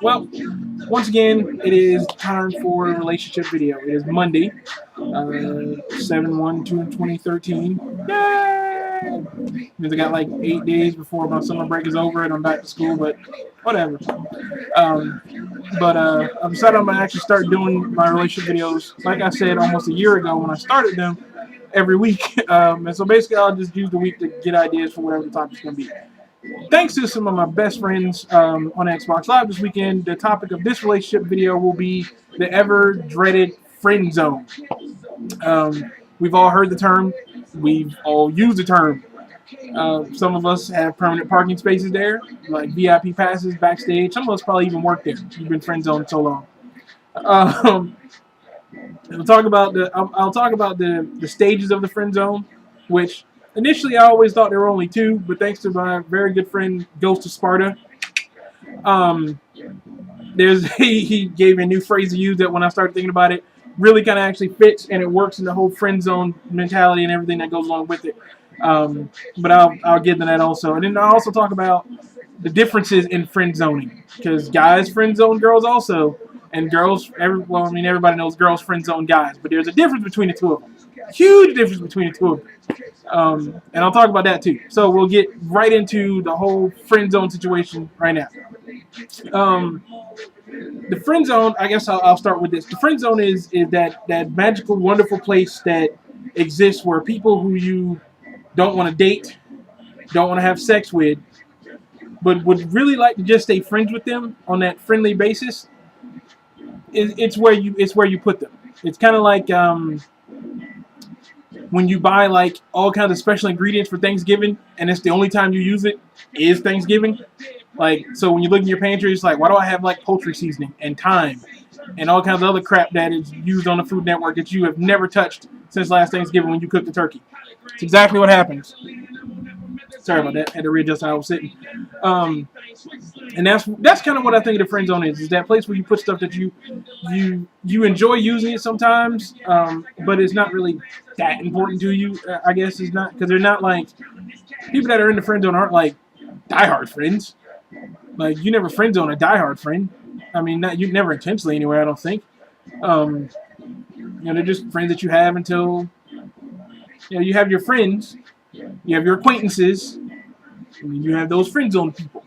Well, once again, it is time for a relationship video. It is Monday, 7/1/2013. Yay! Means I got like 8 days before my summer break is over and I'm back to school, but whatever. Um, but I've decided I'm gonna actually start doing my relationship videos, like I said, almost a year ago when I started them, every week. And so basically, I'll just use the week to get ideas for whatever the topic's gonna be. Thanks to some of my best friends on Xbox Live this weekend, the topic of this relationship video will be the ever dreaded friend zone. We've all heard the term. We've all used the term. Some of us have permanent parking spaces there, like VIP passes backstage. Some of us probably even work there. You've been friend zoned so long. Um, I'll talk about the stages of the friend zone, which initially I always thought there were only two, but thanks to my very good friend Ghost of Sparta, um, he gave me a new phrase to use that when I started thinking about it really kind of actually fits and it works in the whole friend zone mentality and everything that goes along with it. But I'll get to that also, and then I'll also talk about the differences in friend zoning because guys friend zone girls also, and everybody knows girls friend zone guys, but there's a difference between the two of them. Huge difference between the two of them. And I'll talk about that too. So we'll get right into the whole friend zone situation right now. Um, the friend zone, I guess I'll start with this. The friend zone is that magical, wonderful place that exists where people who you don't want to date, don't want to have sex with, but would really like to just stay friends with them on that friendly basis. It's where you put them. It's kind of like when you buy like all kinds of special ingredients for Thanksgiving, and it's the only time you use it is Thanksgiving. Like, so when you look in your pantry, it's like, why do I have like poultry seasoning and thyme and all kinds of other crap that is used on the Food Network that you have never touched since last Thanksgiving when you cooked the turkey? It's exactly what happens. Sorry about that. Had to readjust how I was sitting. And that's kind of what I think the friend zone is that place where you put stuff that you enjoy using it sometimes, but it's not really that important to you. I guess it's not because they're not like people that are in the friend zone aren't like diehard friends. Like you never friend zone a diehard friend. I mean, not you never intentionally anyway. I don't think. They're just friends that you have until you have your friends, you have your acquaintances, and you have those friend zone people.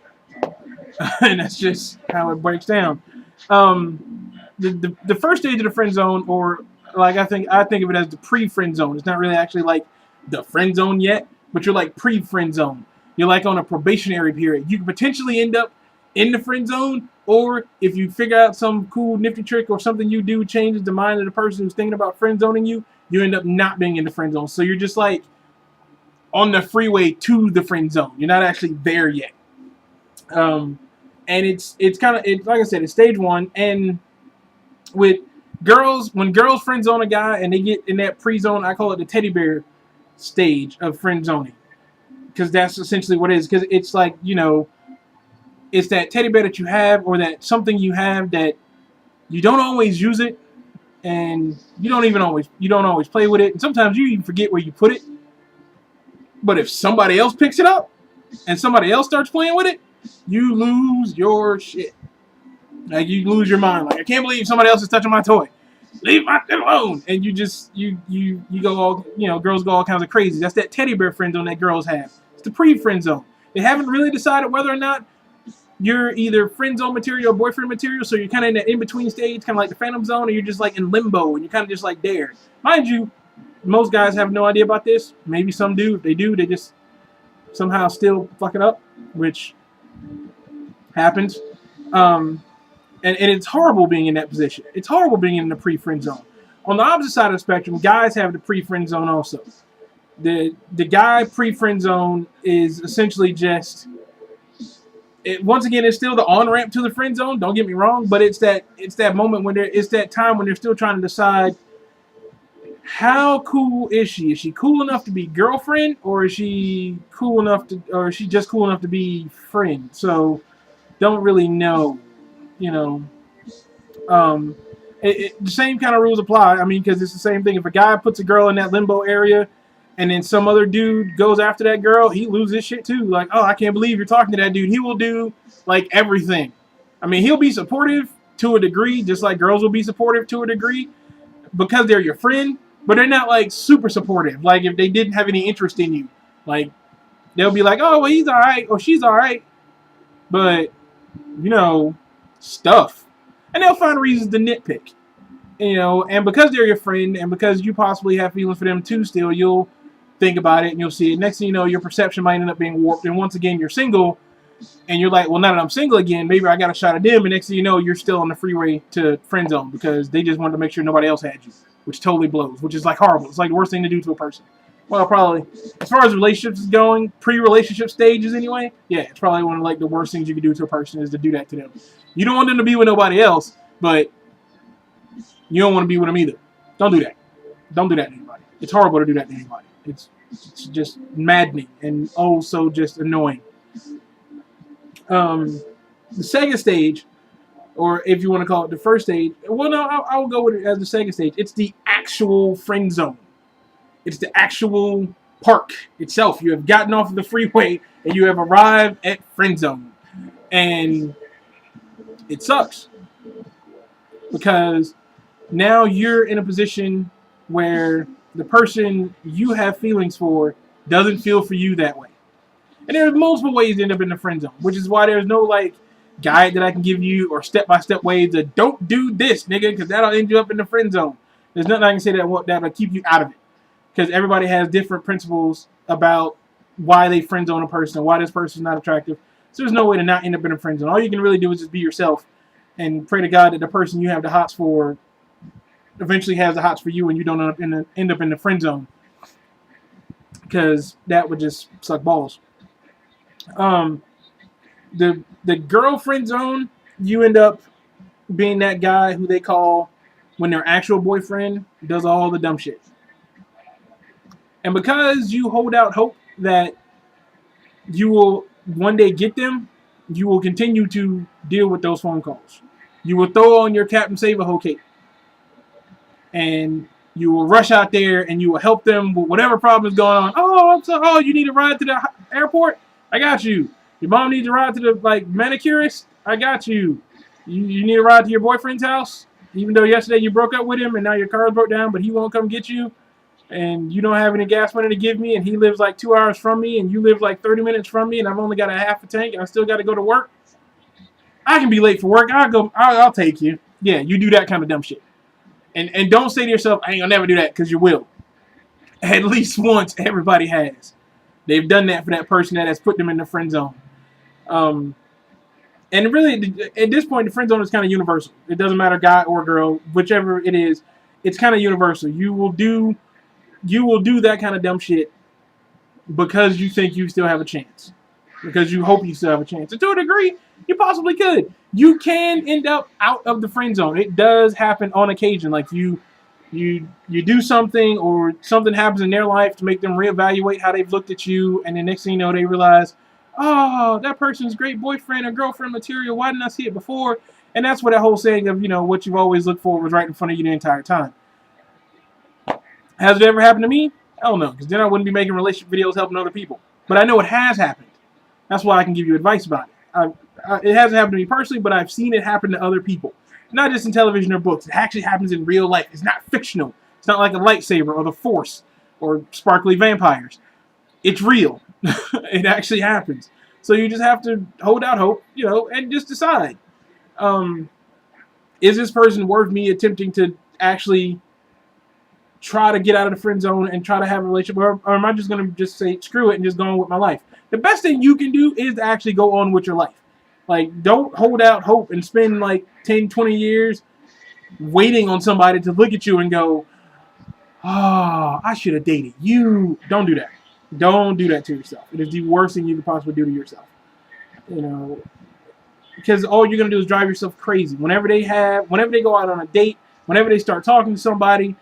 And that's just how it breaks down. The first stage of the friend zone, or like I think of it as the pre-friend zone. It's not really actually like the friend zone yet, but you're like pre-friend zone. You're like on a probationary period. You could potentially end up in the friend zone, or if you figure out some cool nifty trick or something you do changes the mind of the person who's thinking about friend zoning you, you end up not being in the friend zone. So you're just like on the freeway to the friend zone. You're not actually there yet. And it's kind of like I said, it's stage one. And with girls, when girls friend zone a guy and they get in that pre-zone, I call it the teddy bear stage of friend zoning because that's essentially what it is. Because it's like it's that teddy bear that you have or that something you have that you don't always use it and you don't always play with it. And sometimes you even forget where you put it. But if somebody else picks it up and somebody else starts playing with it, you lose your shit. Like you lose your mind. Like I can't believe somebody else is touching my toy. Leave my shit alone. And you just you go all girls go all kinds of crazy. That's that teddy bear friend zone that girls have. It's the pre-friend zone. They haven't really decided whether or not you're either friend zone material or boyfriend material. So you're kind of in that in-between stage, kind of like the phantom zone, or you're just like in limbo and you're kind of just like there. Mind you, most guys have no idea about this. Maybe some do. If they do, they just somehow still fuck it up, which happens. And it's horrible being in that position. It's horrible being in the pre-friend zone. On the opposite side of the spectrum, guys have the pre-friend zone also. The guy pre-friend zone is essentially just once again it's still the on-ramp to the friend zone. Don't get me wrong, but it's that moment when it's that time when they're still trying to decide how cool is she? Is she cool enough to be girlfriend, or is she just cool enough to be friend? So don't really know. The same kind of rules apply. I mean, because it's the same thing. If a guy puts a girl in that limbo area, and then some other dude goes after that girl, he loses shit too. Like, oh, I can't believe you're talking to that dude. He will do like everything. I mean, he'll be supportive to a degree, just like girls will be supportive to a degree because they're your friend, but they're not like super supportive. Like if they didn't have any interest in you, like they'll be like, oh, well, he's all right or she's all right, but you know, stuff, and they'll find reasons to nitpick. You know, and because they're your friend and because you possibly have feelings for them too still, you'll think about it and you'll see it. Next thing you know, your perception might end up being warped. And once again, you're single and you're like, well, now that I'm single again, maybe I got a shot at them. And next thing you know, you're still on the freeway to friend zone because they just wanted to make sure nobody else had you, which totally blows, which is like horrible. It's like the worst thing to do to a person. Well, probably, as far as relationships is going, pre-relationship stages anyway, yeah, it's probably one of like the worst things you can do to a person is to do that to them. You don't want them to be with nobody else, but you don't want to be with them either. Don't do that. Don't do that to anybody. It's horrible to do that to anybody. It's just maddening and oh so just annoying. The second stage, or if you want to call it the first stage, well, no, I'll go with it as the second stage. It's the actual friend zone. It's the actual park itself. You have gotten off of the freeway and you have arrived at friend zone. And it sucks because now you're in a position where the person you have feelings for doesn't feel for you that way. And there's multiple ways to end up in the friend zone, which is why there's no like guide that I can give you or step-by-step ways to don't do this, nigga, because that'll end you up in the friend zone. There's nothing I can say that'll keep you out of it, because everybody has different principles about why they friend zone a person, why this person's not attractive. So there's no way to not end up in a friend zone. All you can really do is just be yourself and pray to God that the person you have the hots for eventually has the hots for you and you don't end up in the friend zone, because that would just suck balls. The girlfriend zone, you end up being that guy who they call when their actual boyfriend does all the dumb shit. And because you hold out hope that you will one day get them, you will continue to deal with those phone calls. You will throw on your Captain Save-A-Ho cape. And you will rush out there and you will help them with whatever problem is going on. Oh, you need a ride to the airport? I got you. Your mom needs a ride to the manicurist? I got you. You need a ride to your boyfriend's house? Even though yesterday you broke up with him and now your car broke down, but he won't come get you? And you don't have any gas money to give me, and he lives like 2 hours from me, and you live like 30 minutes from me, and I've only got a half a tank, and I still got to go to work? I can be late for work. I'll take you. Yeah, you do that kind of dumb shit. And don't say to yourself, I ain't gonna never do that, because you will. At least once, everybody has. They've done that for that person that has put them in the friend zone. And really, at this point, the friend zone is kind of universal. It doesn't matter guy or girl, whichever it is. It's kind of universal. You will do that kind of dumb shit because you think you still have a chance. Because you hope you still have a chance. And to a degree, you possibly could. You can end up out of the friend zone. It does happen on occasion. Like you do something or something happens in their life to make them reevaluate how they've looked at you. And the next thing you know, they realize, oh, that person's great boyfriend or girlfriend material. Why didn't I see it before? And that's what that whole saying of, what you've always looked for was right in front of you the entire time. Has it ever happened to me? Hell no, because then I wouldn't be making relationship videos helping other people. But I know it has happened. That's why I can give you advice about it. It hasn't happened to me personally, but I've seen it happen to other people. Not just in television or books. It actually happens in real life. It's not fictional. It's not like a lightsaber or the Force or sparkly vampires. It's real. It actually happens. So you just have to hold out hope, and just decide. Is this person worth me attempting to actually try to get out of the friend zone and try to have a relationship, or am I just going to just say screw it and just go on with my life? The best thing you can do is to actually go on with your life. Like, don't hold out hope and spend like 10, 20 years waiting on somebody to look at you and go, oh, I should have dated you. Don't do that. Don't do that to yourself. It is the worst thing you could possibly do to yourself. Because all you're going to do is drive yourself crazy. Whenever they go out on a date, whenever they start talking to somebody,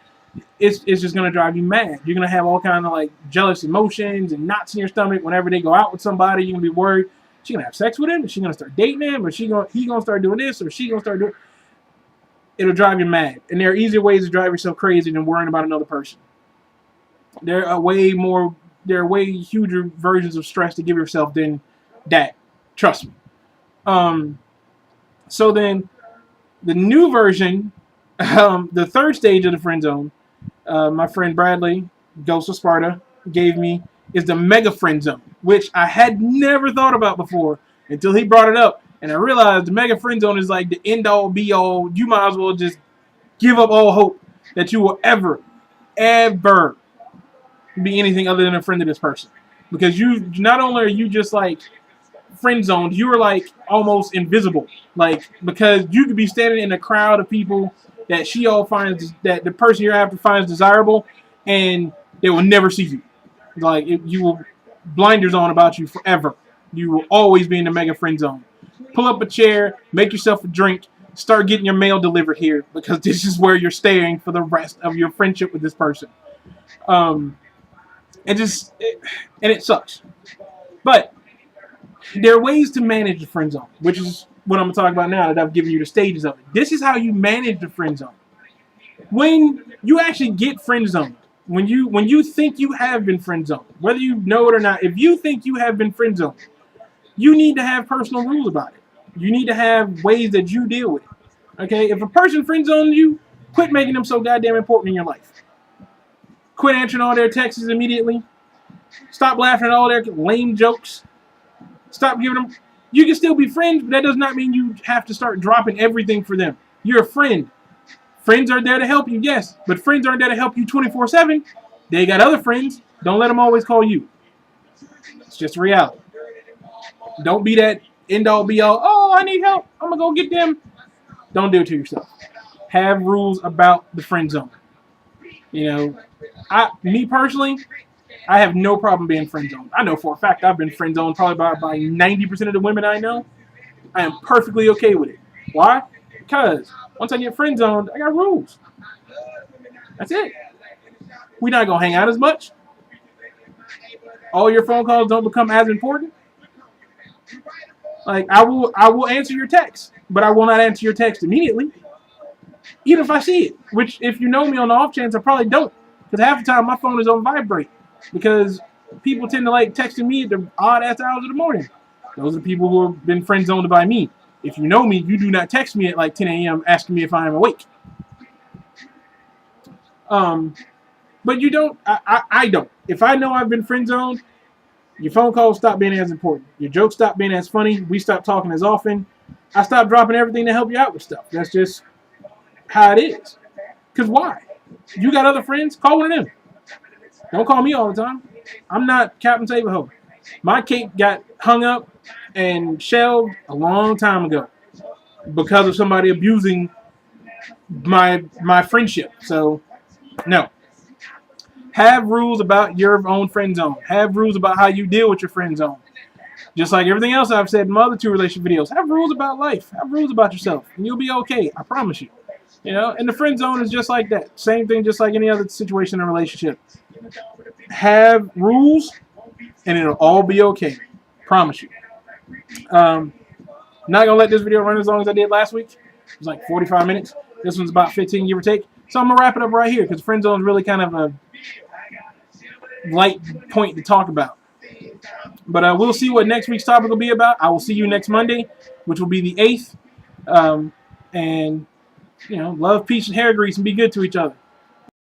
it's just going to drive you mad. You're going to have all kind of jealous emotions and knots in your stomach. Whenever they go out with somebody, you're going to be worried. Is she going to have sex with him? Is she going to start dating him? Or he going to start doing this? Or she going to start doing... It'll drive you mad. And there are easier ways to drive yourself crazy than worrying about another person. There are way more. There are way huger versions of stress to give yourself than that. Trust me. So then, the new version, the third stage of the friend zone, my friend Bradley, Ghost of Sparta, gave me is the mega friend zone, which I had never thought about before until he brought it up. And I realized the mega friend zone is like the end all be all. You might as well just give up all hope that you will ever be anything other than a friend of this person. Because you not only are you just like friend zoned, you are like almost invisible. Like, because you could be standing in a crowd of people that she all finds, that the person you're after finds desirable, and they will never see you. Like, you will blinders on about you forever. You will always be in the mega friend zone. Pull up a chair, make yourself a drink, start getting your mail delivered here, because this is where you're staying for the rest of your friendship with this person. And it sucks. But there are ways to manage the friend zone, which is what I'm going to talk about now that I've given you the stages of it. This is how you manage the friend zone. When you actually get friend zoned, when you think you have been friend zoned, whether you know it or not, if you think you have been friend zoned, you need to have personal rules about it. You need to have ways that you deal with it. Okay? If a person friend zones you, quit making them so goddamn important in your life. Quit answering all their texts immediately. Stop laughing at all their lame jokes. Stop giving them. You can still be friends, but that does not mean you have to start dropping everything for them. You're a friend. Friends are there to help you, yes, but friends aren't there to help you 24/7. They got other friends. Don't let them always call you. It's just reality. Don't be that end all be all. Oh, I need help. I'm gonna go get them. Don't do it to yourself. Have rules about the friend zone. You know, me personally, I have no problem being friend zoned. I know for a fact I've been friend zoned probably by 90% of the women I know. I am perfectly okay with it. Why? Because once I get friend zoned, I got rules. That's it. We're not gonna hang out as much. All your phone calls don't become as important. Like, I will answer your text, but I will not answer your text immediately. Even if I see it. Which, if you know me on the off chance, I probably don't. Because half the time my phone is on vibrate. Because people tend to like texting me at the odd ass hours of the morning. Those are the people who have been friend zoned by me. If you know me, you do not text me at like 10 a.m. asking me if I am awake. But you don't. I don't. If I know I've been friend zoned, your phone calls stop being as important. Your jokes stop being as funny. We stop talking as often. I stop dropping everything to help you out with stuff. That's just how it is. Because why? You got other friends? Call one of them. Don't call me all the time. I'm not Captain Saberho. My cake got hung up and shelved a long time ago because of somebody abusing my friendship. So, no. Have rules about your own friend zone. Have rules about how you deal with your friend zone. Just like everything else I've said in my other 2 relationship videos. Have rules about life. Have rules about yourself. And you'll be okay. I promise you. You know, and the friend zone is just like that. Same thing, just like any other situation in a relationship. Have rules, and it'll all be okay. Promise you. Not gonna let this video run as long as I did last week. It was like 45 minutes. This one's about 15, give or take. So I'm gonna wrap it up right here because friend zone is really kind of a light point to talk about. But we'll see what next week's topic will be about. I will see you next Monday, which will be the 8th. And you know, love, peace, and hair grease, and be good to each other.